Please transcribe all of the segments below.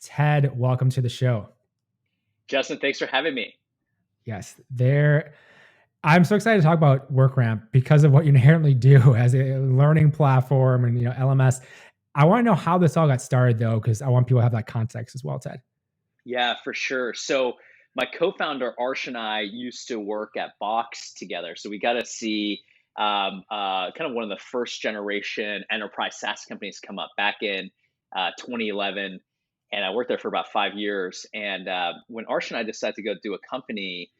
Ted, welcome to the show. Justin, thanks for having me. Yes, there. I'm so excited to talk about WorkRamp because of what you inherently do as a learning platform and LMS. I want to know how this all got started though, because I want people to have that context as well, Ted. Yeah, for sure. So my co-founder Arsh and I used to work at Box together. So we got to see kind of one of the first generation enterprise SaaS companies come up back in 2011. And I worked there for about 5 years. And when Arsh and I decided to go do a company,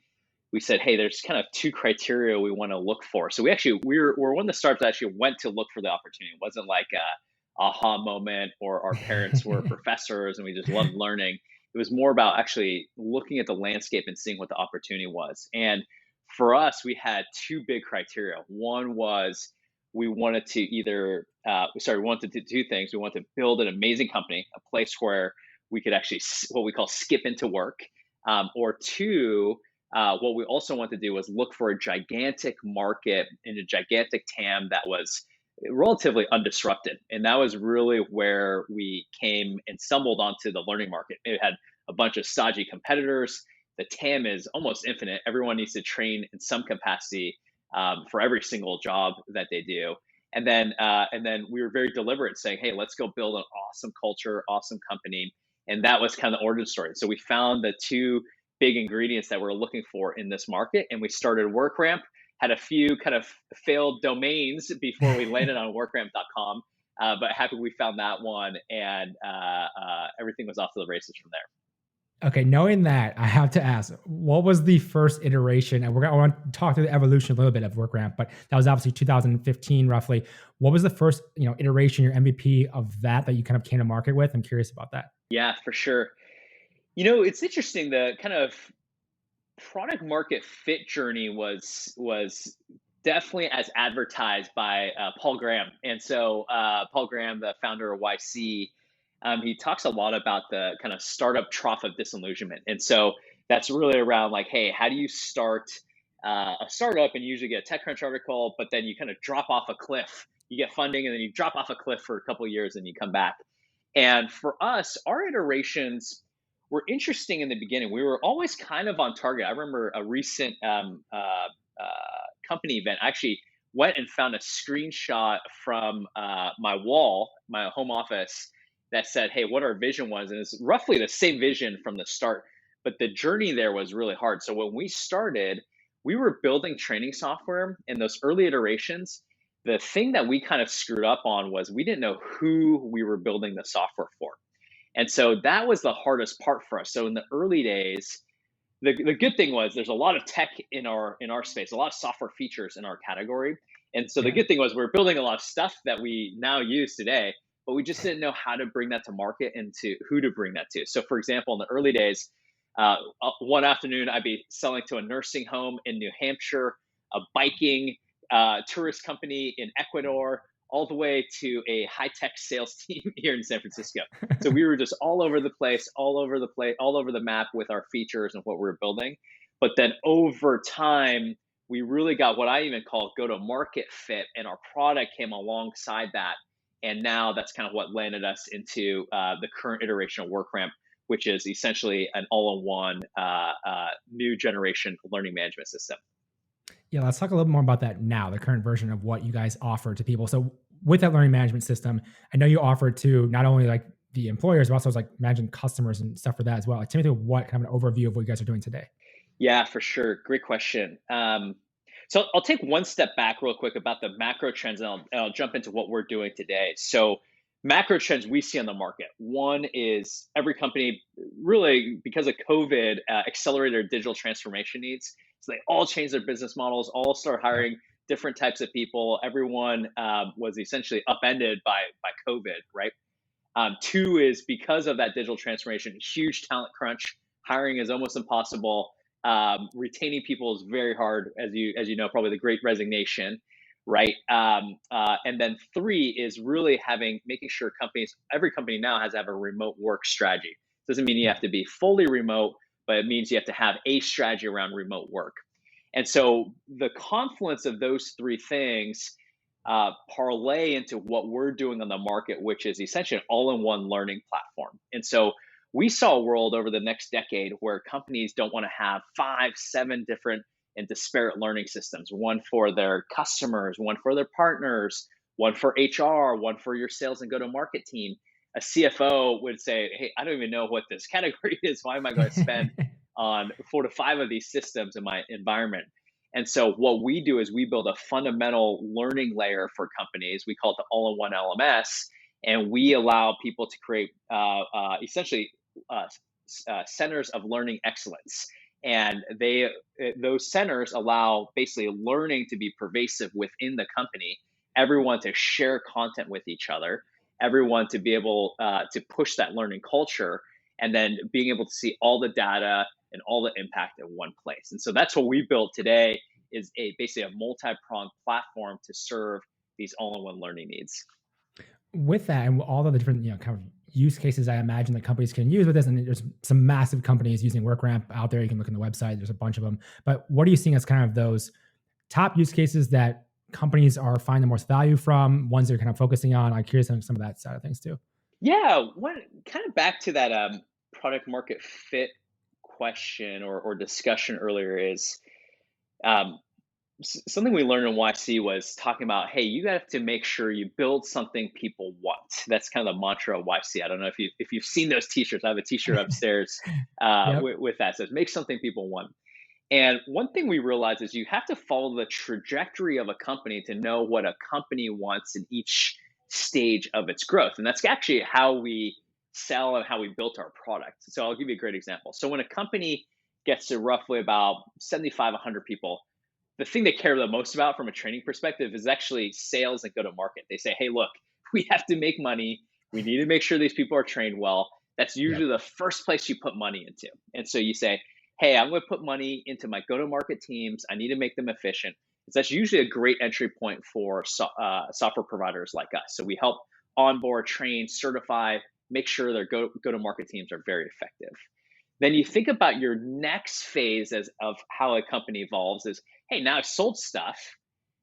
we said, hey, there's kind of two criteria we want to look for. So we're one of the startups that actually went to look for the opportunity. It wasn't like a aha moment or our parents were professors and we just loved learning. It was more about actually looking at the landscape and seeing what the opportunity was. And for us, we had two big criteria. One was we wanted to we wanted to do two things. We wanted to build an amazing company, a place where we could actually what we call skip into work, or two, what we also want to do was look for a gigantic market and a gigantic TAM that was relatively undisrupted. And that was really where we came and stumbled onto the learning market. It had a bunch of stodgy competitors. The TAM is almost infinite. Everyone needs to train in some capacity for every single job that they do. And then we were very deliberate saying, hey, let's go build an awesome culture, awesome company. And that was kind of the origin story. So we found the two big ingredients that we're looking for in this market. And we started WorkRamp, had a few kind of failed domains before we landed on workramp.com. But happy we found that one, and everything was off to the races from there. Okay, knowing that, I have to ask, what was the first iteration? And I want to talk through the evolution a little bit of WorkRamp, but that was obviously 2015 roughly. What was the first, iteration, your MVP of that you kind of came to market with? I'm curious about that. Yeah, for sure. It's interesting. The kind of product market fit journey was definitely as advertised by Paul Graham. And so Paul Graham, the founder of YC, he talks a lot about the kind of startup trough of disillusionment. And so that's really around like, hey, how do you start a startup and you usually get a TechCrunch article, but then you kind of drop off a cliff. You get funding and then you drop off a cliff for a couple of years and you come back. And for us, our iterations were interesting in the beginning. We were always kind of on target. I remember a recent company event. I actually went and found a screenshot from my wall, my home office, that said, hey, what our vision was. And it's roughly the same vision from the start, but the journey there was really hard. So when we started, we were building training software in those early iterations. The thing that we kind of screwed up on was we didn't know who we were building the software for. And so that was the hardest part for us. So in the early days, the good thing was there's a lot of tech in our space, a lot of software features in our category. And so the Yeah. good thing was we're building a lot of stuff that we now use today, but we just didn't know how to bring that to market and to who to bring that to. So for example, in the early days, one afternoon I'd be selling to a nursing home in New Hampshire, a biking tourist company in Ecuador, all the way to a high-tech sales team here in San Francisco. So we were just all over the place, all over the map with our features and what we were building. But then over time, we really got what I even call go-to-market fit, and our product came alongside that. And now that's kind of what landed us into the current iteration of WorkRamp, which is essentially an all-in-one new generation learning management system. Yeah, let's talk a little more about that now, the current version of what you guys offer to people. So with that learning management system, I know you offer to not only like the employers, but also like managing customers and stuff for that as well. Like, tell me through what kind of an overview of what you guys are doing today. Yeah, for sure. Great question. So I'll take one step back real quick about the macro trends, and I'll jump into what we're doing today. So macro trends we see on the market. One is every company really, because of COVID, accelerated their digital transformation needs. So they all changed their business models, all start Yep. hiring different types of people. Everyone was essentially upended by COVID, right? Two is because of that digital transformation, huge talent crunch. Hiring is almost impossible. Retaining people is very hard, as you know, probably the Great Resignation, right? And then three is really making sure every company now has to have a remote work strategy. Doesn't mean you Yeah. have to be fully remote, but it means you have to have a strategy around remote work. And so the confluence of those three things parlay into what we're doing on the market, which is essentially an all-in-one learning platform. And so we saw a world over the next decade where companies don't want to have 5, 7 different and disparate learning systems, one for their customers, one for their partners, one for HR, one for your sales and go to market team. A CFO would say, hey, I don't even know what this category is. Why am I going to spend on 4 to 5 of these systems in my environment? And so what we do is we build a fundamental learning layer for companies. We call it the all-in-one LMS, and we allow people to create essentially uh, centers of learning excellence. And those centers allow basically learning to be pervasive within the company, everyone to share content with each other, everyone to be able to push that learning culture, and then being able to see all the data and all the impact in one place. And so that's what we built today, is basically a multi-pronged platform to serve these all-in-one learning needs. With that and all of the different, kind of use cases I imagine that companies can use with this, and there's some massive companies using WorkRamp out there. You can look on the website. There's a bunch of them. But what are you seeing as kind of those top use cases that companies are finding the most value from, ones they're kind of focusing on? I'm curious on some of that side of things too. Yeah, one kind of back to that product market fit question or discussion earlier is um, something we learned in YC was talking about, hey, you have to make sure you build something people want. That's kind of the mantra of YC. I don't know if you've seen those T-shirts. I have a T-shirt upstairs Yep. with that. It says make something people want. And one thing we realize is you have to follow the trajectory of a company to know what a company wants in each stage of its growth. And that's actually how we sell and how we built our product. So I'll give you a great example. So when a company gets to roughly about 75, 100 people, the thing they care the most about from a training perspective is actually sales and go to market. They say, hey, look, we have to make money. We need to make sure these people are trained well. That's Yep. usually the first place you put money into. And so you say, hey, I'm going to put money into my go to market teams. I need to make them efficient. So that's usually a great entry point for software providers like us. So we help onboard, train, certify, make sure their go to market teams are very effective. Then you think about your next phase of how a company evolves is, hey, now I've sold stuff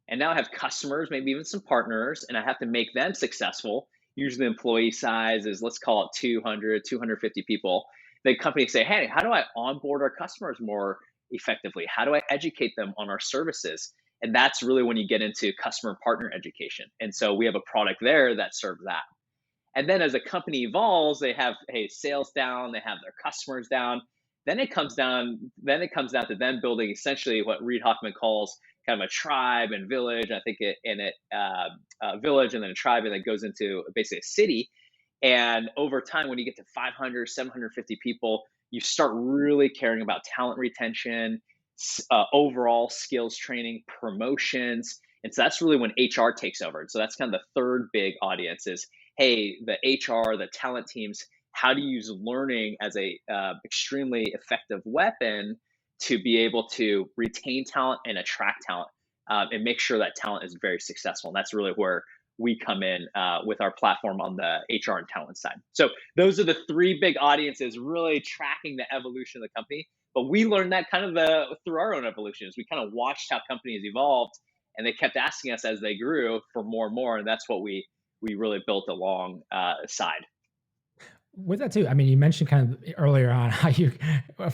and now I have customers, maybe even some partners, and I have to make them successful. Usually the employee size is, let's call it 200, 250 people. The company say, hey, how do I onboard our customers more effectively? How do I educate them on our services? And that's really when you get into customer partner education. And so we have a product there that serves that. And then as a company evolves, they have, hey, sales down, they have their customers down. Then it comes down to them building essentially what Reid Hoffman calls kind of a tribe and village. I think a village and then a tribe, and then goes into basically a city. And over time, when you get to 500, 750 people, you start really caring about talent retention, overall skills training, promotions. And so that's really when HR takes over. And so that's kind of the third big audience is, hey, the HR, the talent teams, how to use learning as a extremely effective weapon to be able to retain talent and attract talent, and make sure that talent is very successful. And that's really where we come in with our platform on the HR and talent side. So those are the three big audiences really tracking the evolution of the company. But we learned that kind of through our own evolution, as we kind of watched how companies evolved, and they kept asking us as they grew for more and more, and that's what we really built along side. With that too, I mean, you mentioned kind of earlier on how you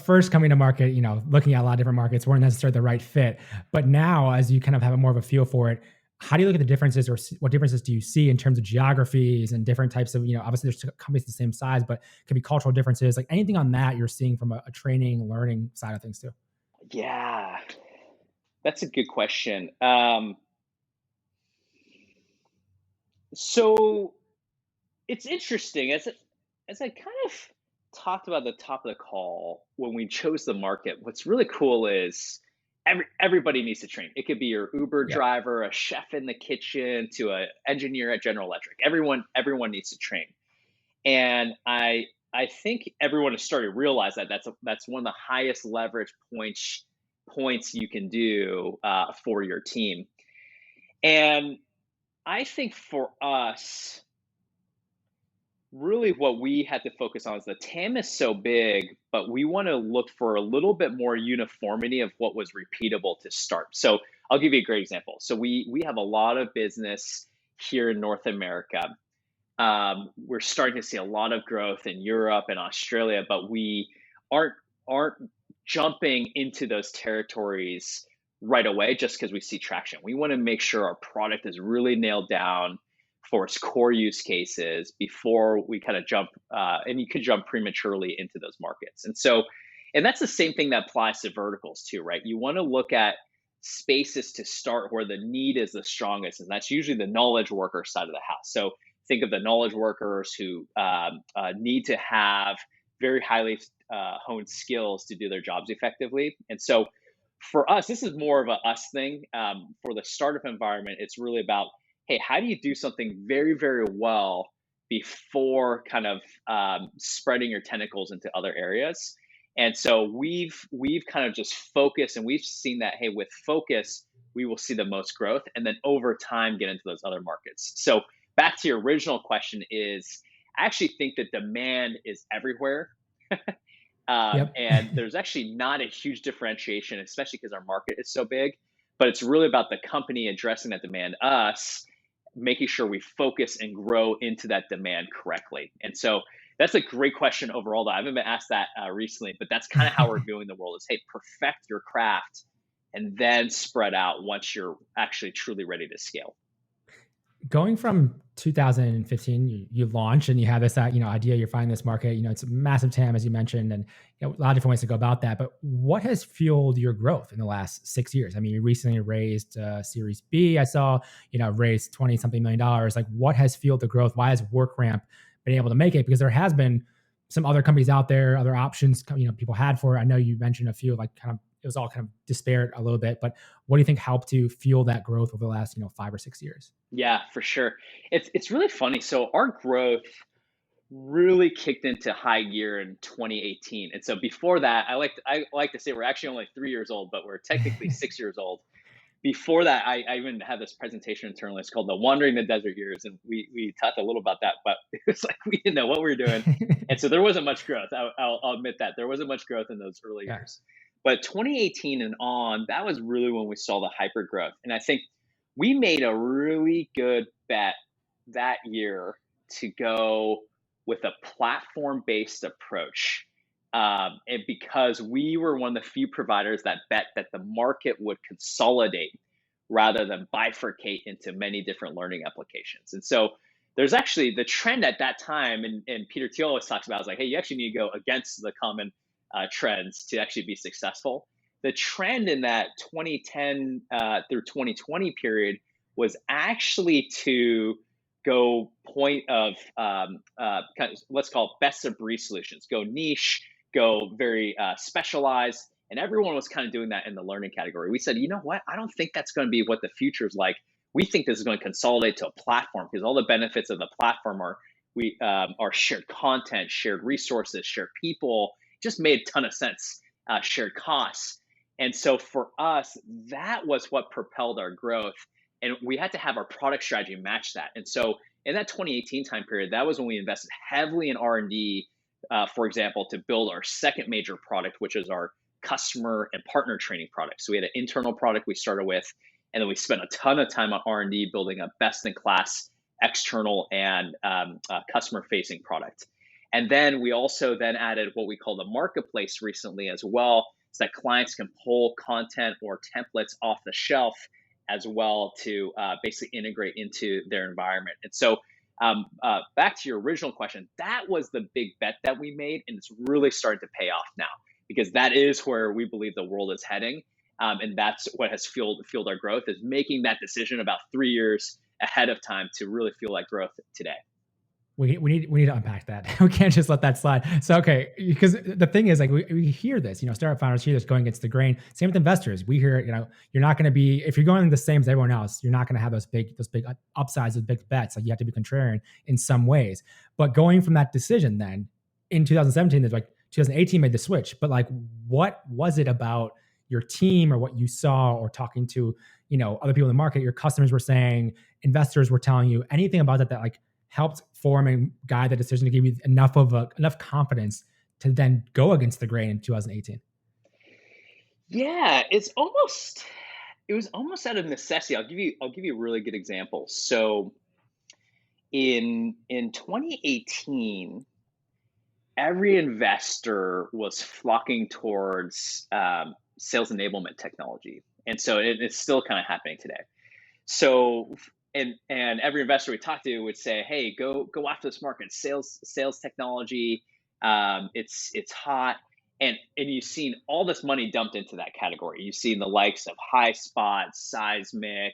first coming to market, looking at a lot of different markets weren't necessarily the right fit. But now, as you kind of have a more of a feel for it, how do you look at the differences, or what differences do you see in terms of geographies and different types of, obviously there's companies the same size, but it could be cultural differences, like anything on that you're seeing from a training, learning side of things too? Yeah, that's a good question. So it's interesting as I kind of talked about at the top of the call when we chose the market. What's really cool is everybody needs to train. It could be your Uber Yep. driver, a chef in the kitchen, to an engineer at General Electric. Everyone needs to train. And I think everyone has started to realize that that's one of the highest leverage points you can do for your team. And I think for us, really what we had to focus on is the TAM is so big, but we want to look for a little bit more uniformity of what was repeatable to start. So I'll give you a great example. So we have a lot of business here in North America, We're starting to see a lot of growth in Europe and Australia, but we aren't aren't jumping into those territories right away just because we see traction. We want to make sure our product is really nailed down for its core use cases before we kind of jump. And you could jump prematurely into those markets. And that's the same thing that applies to verticals too, right? You want to look at spaces to start where the need is the strongest, and that's usually the knowledge worker side of the house. So think of the knowledge workers who need to have very highly honed skills to do their jobs effectively. And so for us, this is more of a us thing. For the startup environment, it's really about, hey, how do you do something very, very well before kind of spreading your tentacles into other areas? And so we've kind of just focused, and we've seen that, hey, with focus, we will see the most growth, and then over time get into those other markets. So back to your original question is, I actually think that demand is everywhere. Yep. And there's actually not a huge differentiation, especially because our market is so big. But it's really about the company addressing that demand, us making sure we focus and grow into that demand correctly. And so that's a great question overall. Though I haven't been asked that recently, but that's kind of how we're viewing the world: is, hey, perfect your craft, and then spread out once you're actually truly ready to scale. Going from 2015, you launch and you have this idea, you're finding this market, it's a massive TAM, as you mentioned, and a lot of different ways to go about that. But what has fueled your growth in the last 6 years? I mean, you recently raised Series B. I saw, raised 20 something million dollars. Like, what has fueled the growth? Why has WorkRamp been able to make it? Because there has been some other companies out there, other options, people had for it. I know you mentioned a few, like kind of, it was all kind of disparate a little bit, but what do you think helped to fuel that growth over the last, 5 or 6 years? Yeah, for sure. It's really funny. So our growth really kicked into high gear in 2018. And so before that, I like to say we're actually only 3 years old, but we're technically 6 years old. Before that, I even had this presentation internally. It's called the Wandering the Desert Years, and we talked a little about that, but it was like we didn't know what we were doing, and so there wasn't much growth. I'll admit that there wasn't much growth in those early Yeah. years. But 2018 and on, that was really when we saw the hyper growth, and I think we made a really good bet that year to go with a platform based approach. And because we were one of the few providers that bet that the market would consolidate rather than bifurcate into many different learning applications. And so there's actually the trend at that time, and Peter Thiel always talks about, is like, hey, you actually need to go against the common trends to actually be successful. The trend in that 2010 through 2020 period was actually to go point of kind of, let's call it best of breed solutions, go niche, go very specialized. And everyone was kind of doing that in the learning category. We said, you know what? I don't think that's going to be what the future is like. We think this is going to consolidate to a platform, because all the benefits of the platform are shared content, shared resources, shared people. Just made a ton of sense. Shared costs. And so for us, that was what propelled our growth. And we had to have our product strategy match that. And so in that 2018 time period, that was when we invested heavily in R&D, for example, to build our second major product, which is our customer and partner training product. So we had an internal product we started with, and then we spent a ton of time on R&D building a best-in-class external and customer-facing product. And then we also then added what we call the marketplace recently as well, so that clients can pull content or templates off the shelf as well to basically integrate into their environment. And so back to your original question, that was the big bet that we made, and it's really starting to pay off now, because that is where we believe the world is heading. And that's what has fueled our growth, is making that decision about 3 years ahead of time to really fuel that growth today. We need to unpack that. We can't just let that slide. So okay, because the thing is, like, we hear this, startup founders hear this going against the grain. Same with investors. We hear, you're not going to be, if you're going the same as everyone else, you're not going to have those big upsides, those big bets. Like, you have to be contrarian in some ways. But going from that decision then in 2017, there's like 2018 made the switch. But like, what was it about your team, or what you saw, or talking to, other people in the market, your customers were saying, investors were telling you, anything about that like helped form and guide the decision to give you enough confidence to then go against the grain in 2018? Yeah, it was almost out of necessity. I'll give you a really good example. So in 2018, every investor was flocking towards sales enablement technology, and so it's still kind of happening today. So and every investor we talked to would say, "Hey, go after this market. Sales technology. It's hot." And you've seen all this money dumped into that category. You've seen the likes of HighSpot, Seismic,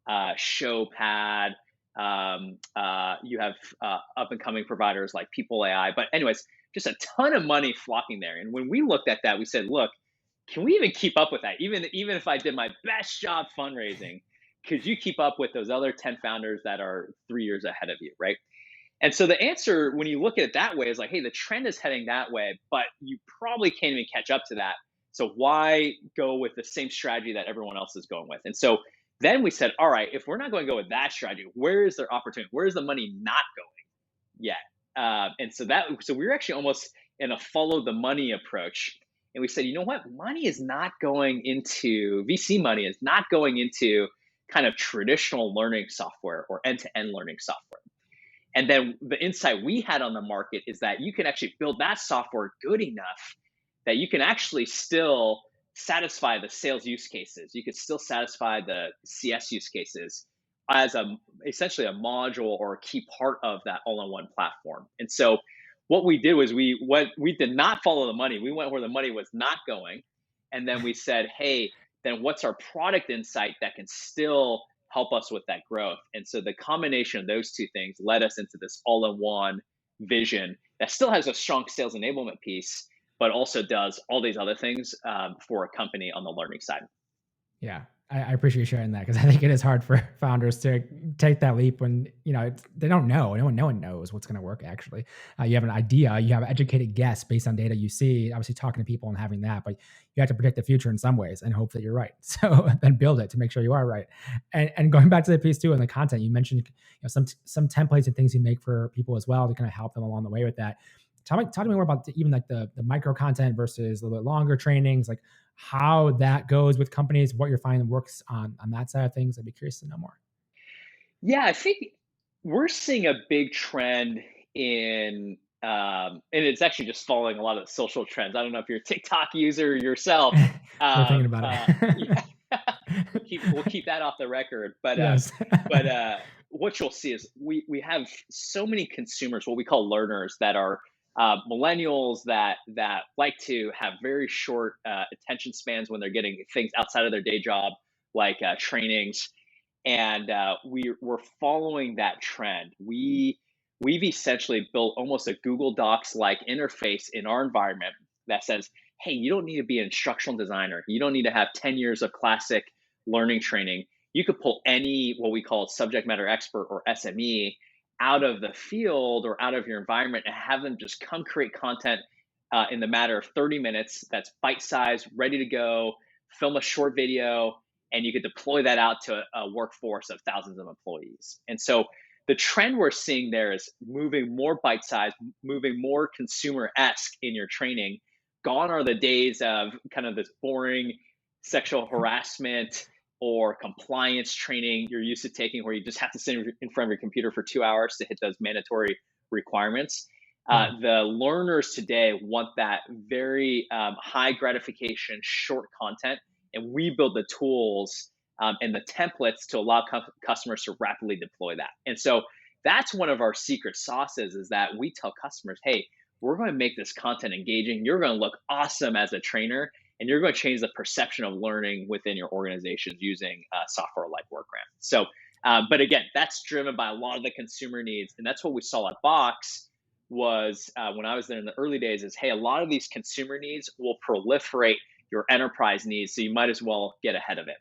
Showpad. You have up and coming providers like People AI. But anyways, just a ton of money flocking there. And when we looked at that, we said, "Look, can we even keep up with that? Even if I did my best job fundraising, could you keep up with those other 10 founders that are 3 years ahead of you?" Right. And so the answer, when you look at it that way, is like, hey, the trend is heading that way, but you probably can't even catch up to that. So why go with the same strategy that everyone else is going with? And so then we said, all right, if we're not going to go with that strategy, where is their opportunity? Where is the money not going yet? So we were actually almost in a follow the money approach. And we said, you know what? Money is not going into VC money is not going into kind of traditional learning software or end-to-end learning software. And then the insight we had on the market is that you can actually build that software good enough that you can actually still satisfy the sales use cases. You could still satisfy the CS use cases as essentially a module or a key part of that all-in-one platform. And so what we did was we did not follow the money. We went where the money was not going. And then we said, hey, then what's our product insight that can still help us with that growth? And so the combination of those two things led us into this all-in-one vision that still has a strong sales enablement piece, but also does all these other things for a company on the learning side. Yeah, I appreciate you sharing that, because I think it is hard for founders to take that leap when they don't know. No one knows what's going to work. Actually, you have an idea, you have an educated guess based on data you see. Obviously, talking to people and having that, but you have to predict the future in some ways and hope that you're right. So then build it to make sure you are right. And going back to the piece too, and the content you mentioned, some templates and things you make for people as well to kind of help them along the way with that. Talk to me more about even like the micro content versus a little bit longer trainings, like how that goes with companies, what you're finding works on that side of things. I'd be curious to know more. Yeah, I think we're seeing a big trend and it's actually just following a lot of the social trends. I don't know if you're a TikTok user yourself. We're thinking about Yeah, it. we'll keep that off the record. But Yes. what you'll see is we have so many consumers, what we call learners, that are millennials that like to have very short attention spans when they're getting things outside of their day job, like trainings. And we're following that trend. We've essentially built almost a Google Docs like interface in our environment that says, hey, you don't need to be an instructional designer. You don't need to have 10 years of classic learning training. You could pull any what we call subject matter expert or SME out of the field or out of your environment and have them just come create content in the matter of 30 minutes that's bite-sized, ready to go, film a short video, and you could deploy that out to a workforce of thousands of employees. And so the trend we're seeing there is moving more bite-sized, moving more consumer-esque in your training. Gone are the days of kind of this boring sexual harassment or compliance training you're used to taking, where you just have to sit in front of your computer for 2 hours to hit those mandatory requirements. The learners today want that very high gratification, short content, and we build the tools and the templates to allow customers to rapidly deploy that. And so that's one of our secret sauces, is that we tell customers, hey, we're going to make this content engaging. You're going to look awesome as a trainer, and you're going to change the perception of learning within your organizations using software like WorkRamp. So, but again, that's driven by a lot of the consumer needs. And that's what we saw at Box was when I was there in the early days is, hey, a lot of these consumer needs will proliferate your enterprise needs. So you might as well get ahead of it.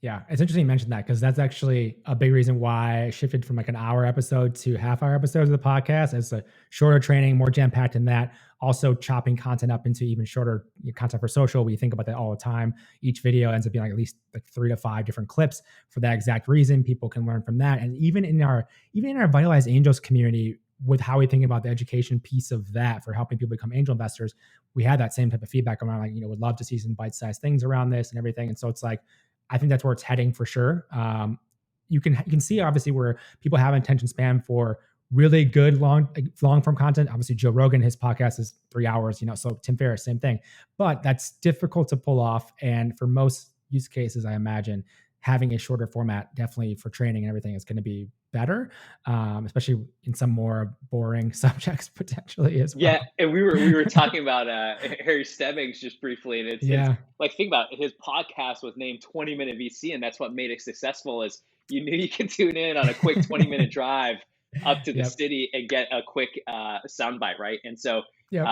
Yeah, it's interesting you mentioned that, because that's actually a big reason why I shifted from like an hour episode to half-hour episodes of the podcast. It's a shorter training, more jam-packed in that. Also chopping content up into even shorter content for social. We think about that all the time. Each video ends up being like at least like 3 to 5 different clips for that exact reason. People can learn from that. And even in our Vitalize Angels community, with how we think about the education piece of that for helping people become angel investors, we had that same type of feedback around like, would love to see some bite-sized things around this and everything. And so it's like, I think that's where it's heading for sure. you can see obviously where people have an attention span for really good long form content. Obviously, Joe Rogan, his podcast is 3 hours, so Tim Ferriss, same thing. But that's difficult to pull off. And for most use cases, I imagine having a shorter format, definitely for training and everything, is going to be better, especially in some more boring subjects potentially as Yeah, well. and we were talking about Harry Stebbings just briefly, and it's Yeah. like, think about it, his podcast was named 20 Minute VC, and that's what made it successful. Is you knew you could tune in on a quick 20-minute drive up to the Yep. city and get a quick soundbite, right? And so Yep.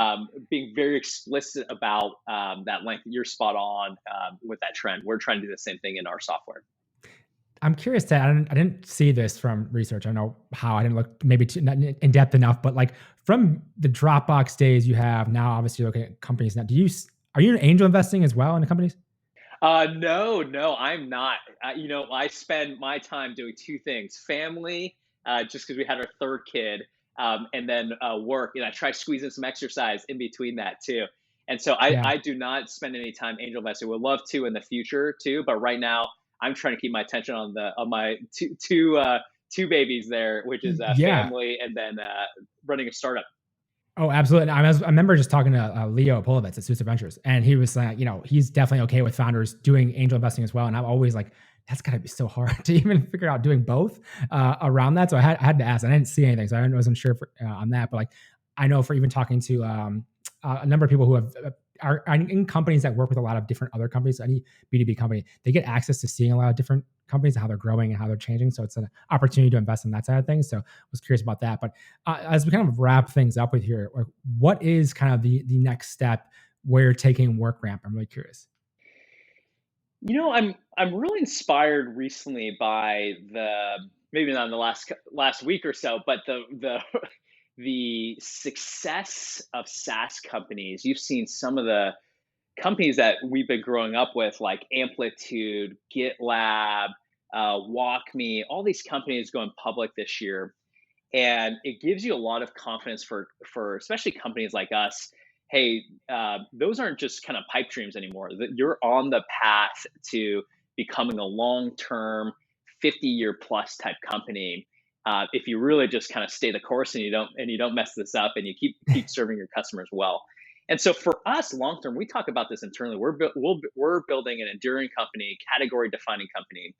being very explicit about that length, you're spot on with that trend. We're trying to do the same thing in our software. I'm curious to, I didn't see this from research. I don't know how, I didn't look maybe not in depth enough, but like from the Dropbox days you have now, obviously looking at companies now, are you in angel investing as well in the companies? No, no, I'm not. I spend my time doing two things: family, just because we had our third kid, and then work. And I try squeezing some exercise in between that too. And so Yeah. I do not spend any time angel investing. Would love to in the future too, but right now I'm trying to keep my attention on my two babies there, which is Yeah. family and then running a startup. Oh, absolutely. I remember just talking to Leo Polovitz at Susa Ventures, and he was like, he's definitely okay with founders doing angel investing as well. And I'm always like, that's got to be so hard to even figure out doing both around that. So I had to ask. I didn't see anything, so I wasn't sure on that. But like, I know for even talking to a number of people who are in companies that work with a lot of different other companies, any B2B company, they get access to seeing a lot of different companies and how they're growing and how they're changing. So it's an opportunity to invest in that side of things. So I was curious about that. But as we kind of wrap things up with here, like, what is kind of the next step where you're taking WorkRamp? I'm really curious. I'm really inspired recently by the, maybe not in the last week or so, but the the success of SaaS companies. You've seen some of the companies that we've been growing up with, like Amplitude, GitLab, WalkMe, all these companies going public this year, and it gives you a lot of confidence for especially companies like us. Hey, those aren't just kind of pipe dreams anymore. That you're on the path to becoming a long-term 50-year plus type company, if you really just kind of stay the course and you don't mess this up, and you keep serving your customers well. And so for us, long term, we talk about this internally. We're building an enduring company, category defining company,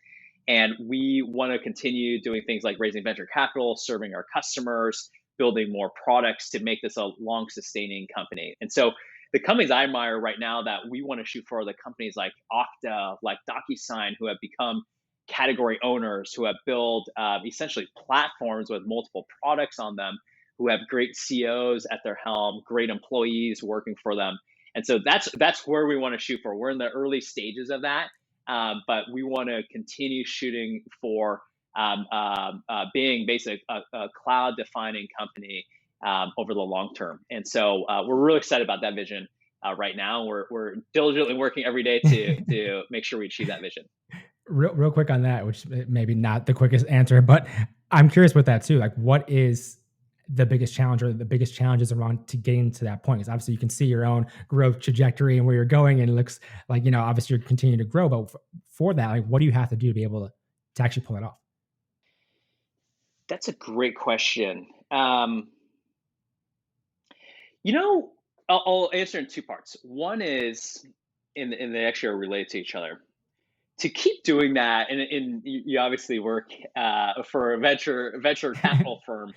and we want to continue doing things like raising venture capital, serving our customers, building more products to make this a long sustaining company. And so the companies I admire right now that we want to shoot for are the companies like Okta, like DocuSign, who have become category owners, who have built essentially platforms with multiple products on them, who have great CEOs at their helm, great employees working for them. And so that's where we want to shoot for. We're in the early stages of that, but we want to continue shooting for being basically a cloud-defining company over the long term. And so we're really excited about that vision right now. We're diligently working every day to make sure we achieve that vision. Real quick on that, which maybe not the quickest answer, but I'm curious with that too. Like, what is the biggest challenge or the biggest challenges around to getting to that point? Because obviously you can see your own growth trajectory and where you're going, and it looks like, obviously you're continuing to grow. But for that, like, what do you have to do to be able to actually pull it off? That's a great question. You know, I'll answer in two parts. One is, in they actually are related to each other. To keep doing that, and you obviously work for a venture capital firm,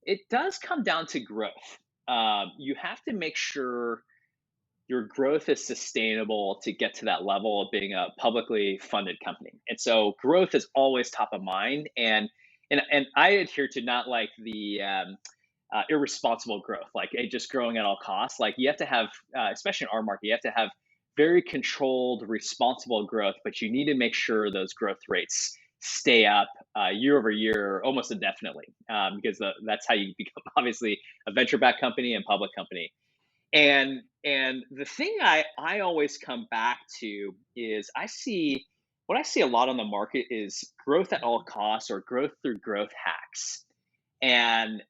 it does come down to growth. You have to make sure your growth is sustainable to get to that level of being a publicly funded company. And so growth is always top of mind. And I adhere to not like the irresponsible growth, like just growing at all costs. Like, you have to have, especially in our market, you have to have very controlled, responsible growth, but you need to make sure those growth rates stay up year over year, almost indefinitely, because that's how you become obviously a venture-backed company and public company. And the thing I always come back to is, what I see a lot on the market is growth at all costs, or growth through growth hacks. And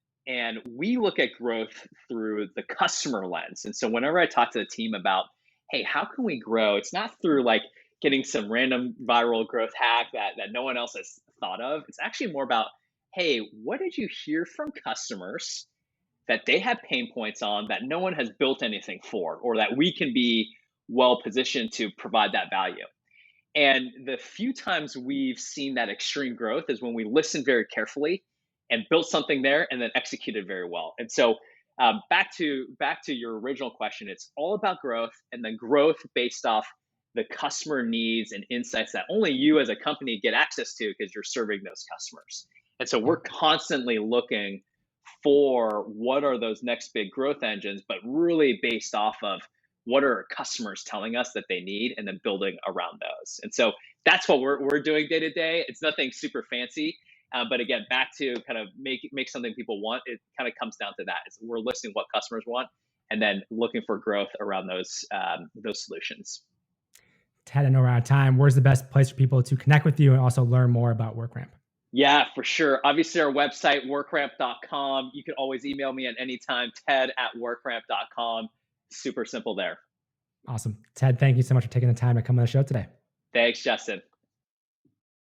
we look at growth through the customer lens. And so whenever I talk to the team about, hey, how can we grow? It's not through like getting some random viral growth hack that no one else has thought of. It's actually more about, hey, what did you hear from customers that they have pain points on that no one has built anything for, or that we can be well positioned to provide that value? And the few times we've seen that extreme growth is when we listened very carefully and built something there and then executed very well. And so back to your original question, it's all about growth, and then growth based off the customer needs and insights that only you as a company get access to because you're serving those customers. And so we're constantly looking for what are those next big growth engines, but really based off of what are our customers telling us that they need, and then building around those. And so that's what we're doing day to day. It's nothing super fancy. But again, back to kind of make something people want. It kind of comes down to that. We're listening to what customers want, and then looking for growth around those solutions. Ted, I know we're out of time. Where's the best place for people to connect with you and also learn more about WorkRamp? Yeah, for sure. Obviously, our website, workramp.com. You can always email me at any time, ted@workramp.com. Super simple there. Awesome. Ted, thank you so much for taking the time to come on the show today. Thanks, Justin.